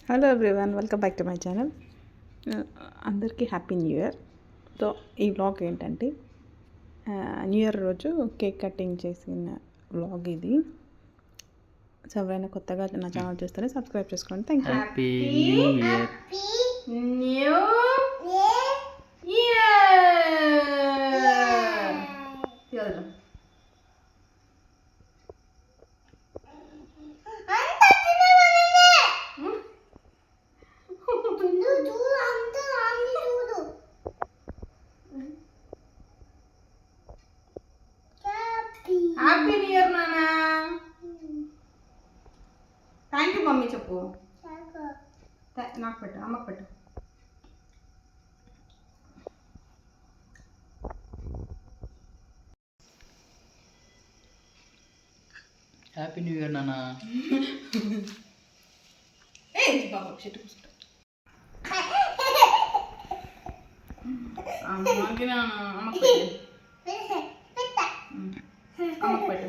Hello everyone, welcome back to my channel. అందరికీ happy new year. So ఈ vlog ఏంటంటే new year రోజు cake cutting చేసిన vlog ఇది. సో ఎవరైనా కొత్తగా నా ఛానల్ చూస్తే సబ్స్క్రైబ్ చేసుకోండి. Thank you. Happy new year. New year. Happy new year నానా. థ్యాంక్ యూ మమ్మీ చెప్పు. నాకు పెట్టు, అమ్మకు పెట్టు. హ్యాపీ న్యూ ఇయర్ నాన్న. బాబా చెట్టు కూర్చుంటా. అమ్మకి అమ్మకు పెట్టు, అమ్మకు పెట్టు.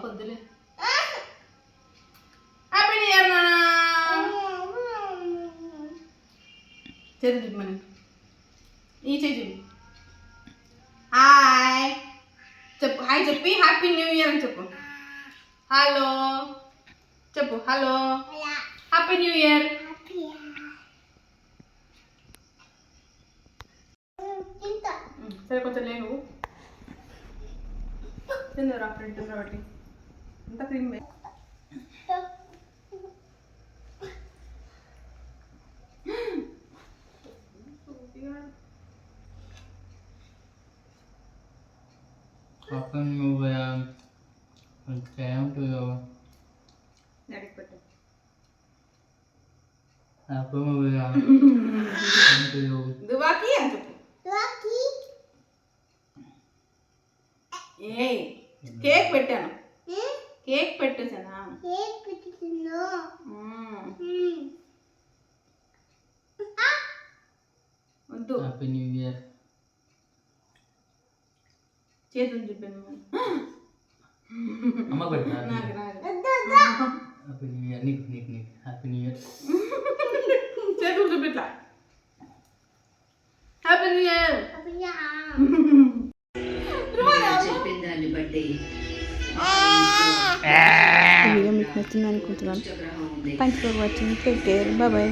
వద్దులే. హ్యాపీ న్యూ ఇయర్ నాన్న. చేతులు చూపి మనం ఈ చేయి చూపి. హాయ్ చెప్పు. హాయ్ చెప్పి హ్యాపీ న్యూ ఇయర్ అని చెప్పు. హలో చెప్పు. Hello happy new year. సరే కొంచెం లేదు తిందురా ఫ్రెండ్ కాబట్టి అంత cream Happy New Year. Same to you. డాడీకి పెట్టు. Happy New Year. Same to you. దువాకి అని చెప్పు. ఏ కేక్ పెట్టాను. కేక్ పెట్టేసానా? వద్దు. Happy New Year. చేతులు చూపాను. అమ్మ పెట్టా. నాకు రాదు. Happy new year. నీకు నీకు నీకు హ్యాపీ న్యూ ఇయర్. చేతులు చూపిట్లా. Happy new year. చెప్పిందాన్ని బట్టి వీడియో మీకు నచ్చింది అనుకుంటున్నాను. Thanks for watching. Take care. Bye bye.